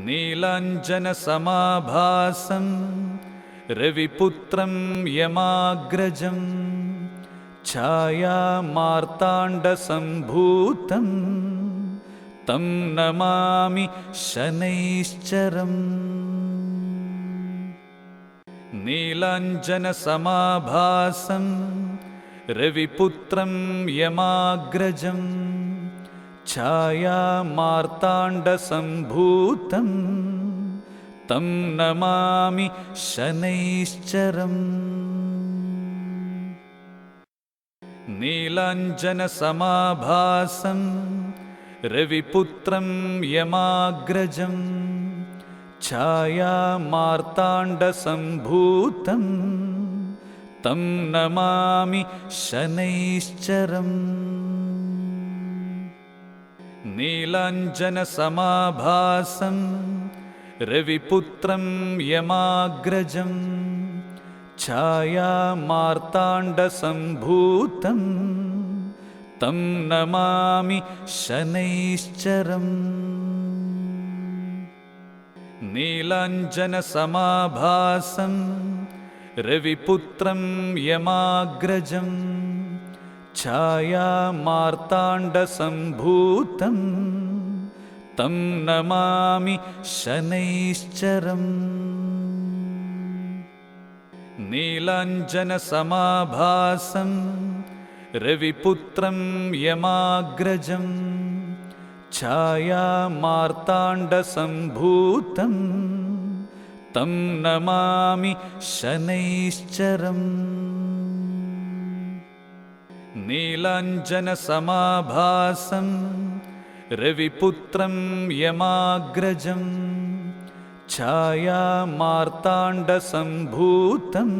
नीलाञ्जनसमाभासं रविपुत्रं यमाग्रजं छायामार्ताण्डसम्भूतं तं नमामि शनैश्चरम्। नीलाञ्जनसमाभासं रविपुत्रं यमाग्रजं छायामार्ताण्डसम्भूतं तं नमामि शनैश्चरम्। नीलाञ्जनसमाभासं रविपुत्रं यमाग्रजं छायामार्ताण्डसम्भूतं तं नमामि शनैश्चरम्। नीलाञ्जनसमाभासं रविपुत्रं यमाग्रजं छायामार्ताण्डसम्भूतं तं नमामि शनैश्चरम्। नीलाञ्जनसमाभासं रविपुत्रं यमाग्रजं छायामार्ताण्डसम्भूतं तं नमामि शनैश्चरम्। नीलाञ्जनसमाभासं रविपुत्रं यमाग्रजं छायामार्ताण्डसम्भूतं तं नमामि शनैश्चरम्। नीलाञ्जनसमाभासं रविपुत्रं यमाग्रजं छायामार्ताण्डसम्भूतं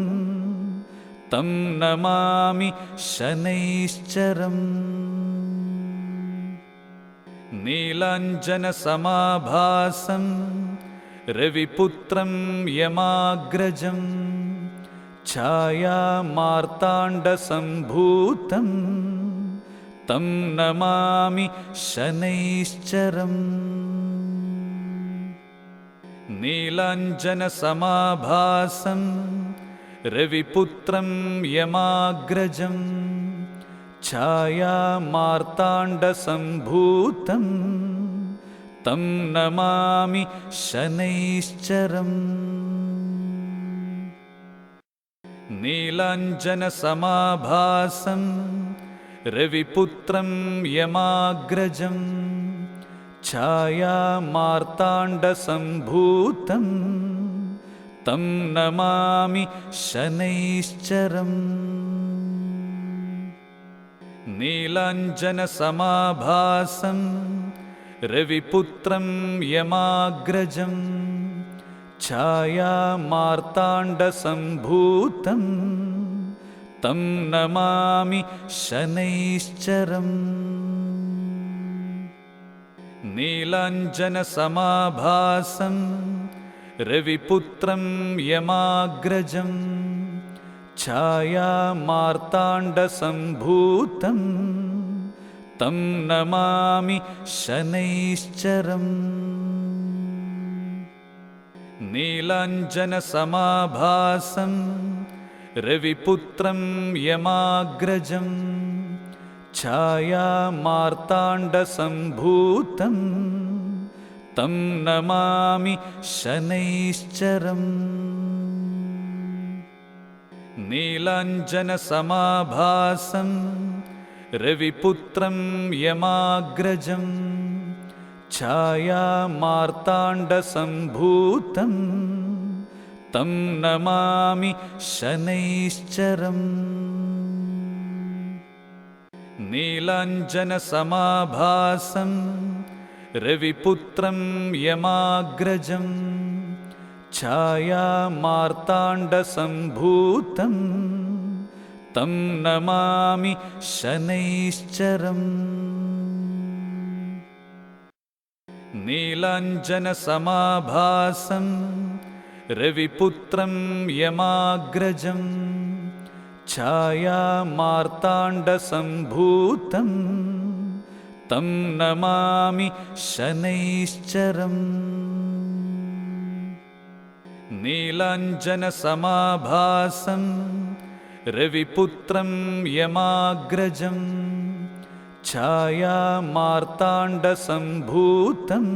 तं नमामि शनैश्चरम्। नीलाञ्जनसमाभासं रविपुत्रं यमाग्रजं छायामार्ताण्डसम्भूतं तं नमामि शनैश्चरम्। नीलाञ्जनसमाभासं रविपुत्रं यमाग्रजं छायामार्ताण्डसम्भूतं तं नमामि शनैश्चरम्। नीलाञ्जनसमाभासं रविपुत्रं यमाग्रजं छायामार्ताण्डसम्भूतं तं नमामि शनैश्चरम्। नीलाञ्जनसमाभासं रविपुत्रं यमाग्रजं छायामार्ताण्डसम्भूतं तं नमामि शनैश्चरम्। नीलाञ्जनसमाभासं रविपुत्रं यमाग्रजं छायामार्ताण्डसम्भूतं तं नमामि शनैश्चरम्। नीलाञ्जनसमाभासं रविपुत्रं यमाग्रजं छायामार्ताण्डसम्भूतं तं नमामि शनैश्चरम्। नीलाञ्जनसमाभासं रविपुत्रं यमाग्रजं छायामार्ताण्डसम्भूतं तं नमामि शनैश्चरम्। नीलाञ्जनसमाभासं रविपुत्रं यमाग्रजं छायामार्ताण्डसम्भूतं तं नमामि शनैश्चरम्। नीलाञ्जनसमाभासं रविपुत्रं यमाग्रजं छायामार्ताण्डसम्भूतं तं नमामि शनैश्चरम्। नीलाञ्जनसमाभासं रविपुत्रं यमाग्रजं छायामार्ताण्डसम्भूतं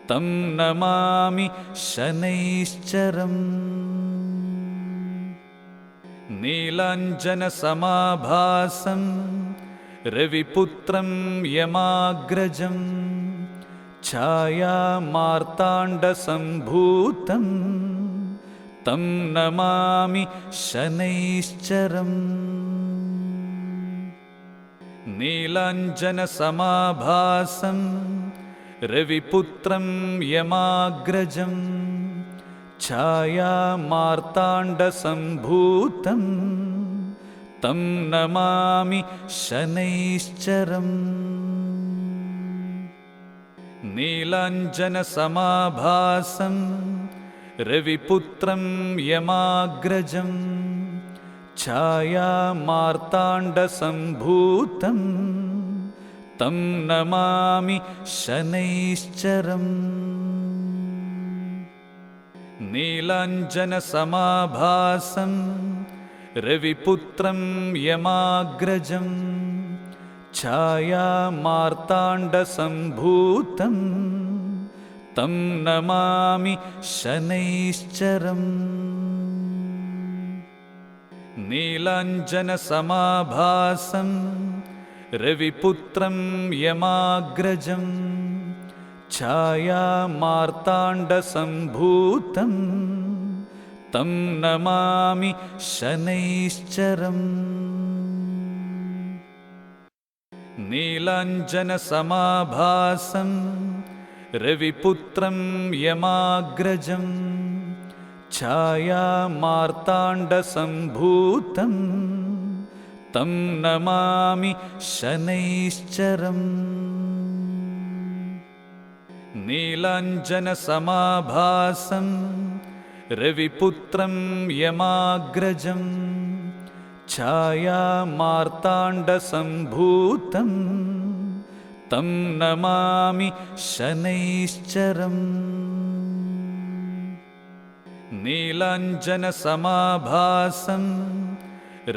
तं नमामि शनैश्चरम्। नीलाञ्जनसमाभासं रविपुत्रं यमाग्रजं छायामार्ताण्डसम्भूतं तं नमामि शनैश्चरम्। नीलाञ्जनसमाभासं रविपुत्रं यमाग्रजं छायामार्ताण्डसम्भूतं तं नमामि शनैश्चरम्। नीलाञ्जनसमाभासं रविपुत्रं यमाग्रजं छायामार्ताण्डसम्भूतं तं नमामि शनैश्चरम्। नीलाञ्जनसमाभासं रविपुत्रं यमाग्रजं छायामार्ताण्डसम्भूतं तं नमामि शनैश्चरम्। नीलाञ्जनसमाभासं रविपुत्रं यमाग्रजं छायामार्ताण्डसम्भूतं तं नमामि शनैश्चरम्। नीलाञ्जनसमाभासं रविपुत्रं यमाग्रजं छायामार्ताण्डसम्भूतं तं नमामि शनैश्चरम्। नीलाञ्जनसमाभासं रविपुत्रं यमाग्रजं छायामार्ताण्डसम्भूतं तं नमामि शनैश्चरम्। नीलाञ्जनसमाभासं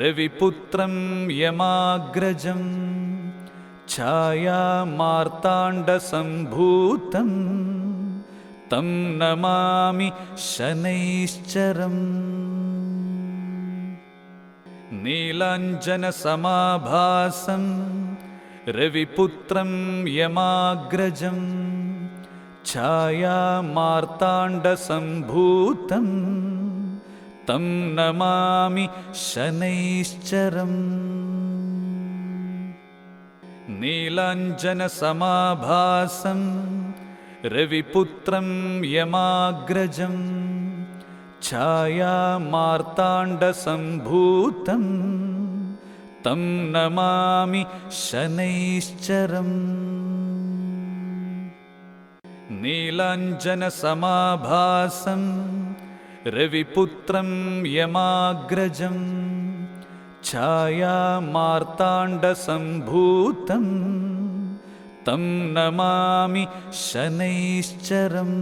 रविपुत्रं यमाग्रजं छायामार्ताण्डसम्भूतं तं नमामि शनैश्चरम्। नीलाञ्जनसमाभासं रविपुत्रं यमाग्रजं छायामार्ताण्डसम्भूतं तं नमामि शनैश्चरम्। नीलाञ्जनसमाभासं रविपुत्रं यमाग्रजं छायामार्ताण्डसम्भूतं तं नमामि शनैश्चरम्। नीलाञ्जनसमाभासं रविपुत्रं यमाग्रजं छायामार्ताण्डसम्भूतं तं नमामि शनैश्चरम्।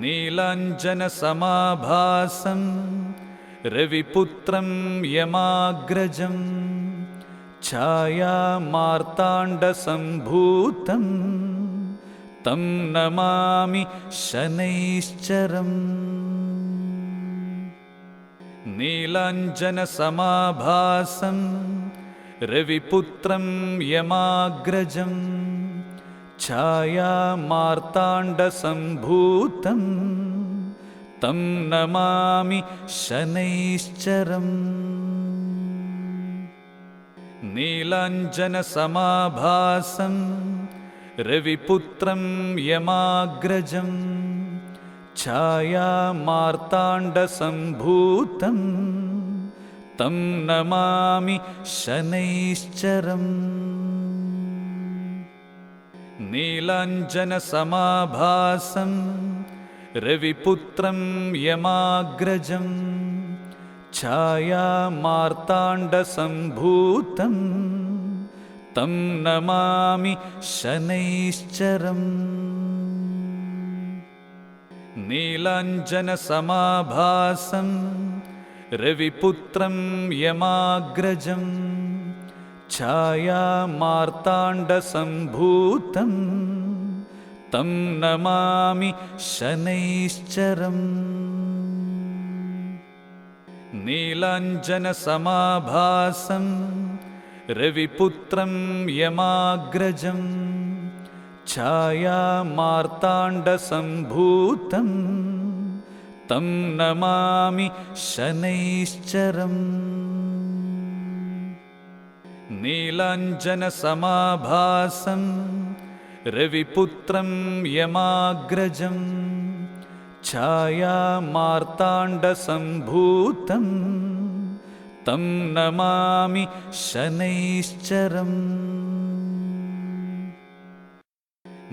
नीलाञ्जनसमाभासं रविपुत्रं यमाग्रजं छायामार्ताण्डसम्भूतं तं नमामि शनैश्चरम्। नीलाञ्जनसमाभासं रविपुत्रं यमाग्रजं छायामार्ताण्डसम्भूतं तं नमामि शनैश्चरम्। नीलाञ्जनसमाभासं रविपुत्रं यमाग्रजं छायामार्ताण्डसम्भूतं तं नमामि शनैश्चरम्। नीलाञ्जनसमाभासं रविपुत्रं यमाग्रजं छायामार्ताण्डसम्भूतं तं नमामि शनैश्चरम्। नीलाञ्जनसमाभासं रविपुत्रं यमाग्रजं छायामार्ताण्डसम्भूतं तं नमामि शनैश्चरम्। नीलाञ्जनसमाभासं रविपुत्रं यमाग्रजं छायामार्ताण्डसम्भूतं तं नमामि शनैश्चरम्। नीलाञ्जनसमाभासं रविपुत्रं यमाग्रजं छायामार्ताण्डसम्भूतं तं नमामि शनैश्चरम्।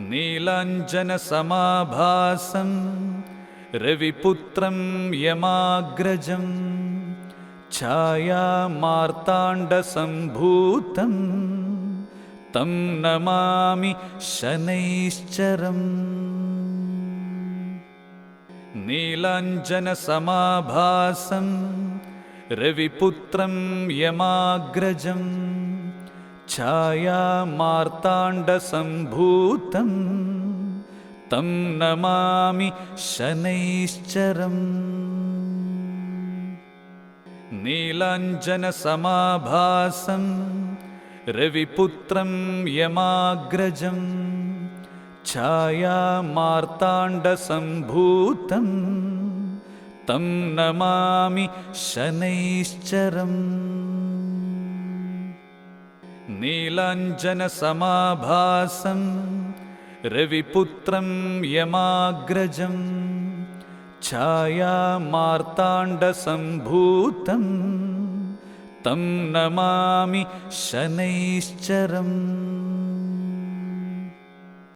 नीलाञ्जनसमाभासं रविपुत्रं यमाग्रजं छायामार्ताण्डसम्भूतं तं नमामि शनैश्चरम्। नीलाञ्जनसमाभासं रविपुत्रं यमाग्रजं छायामार्ताण्डसम्भूतं तं नमामि शनैश्चरम्। नीलाञ्जनसमाभासं रविपुत्रं यमाग्रजं छायामार्ताण्डसम्भूतं तं नमामि शनैश्चरम्। नीलाञ्जनसमाभासं रविपुत्रं यमाग्रजं छायामार्ताण्डसम्भूतं तं नमामि शनैश्चरम्।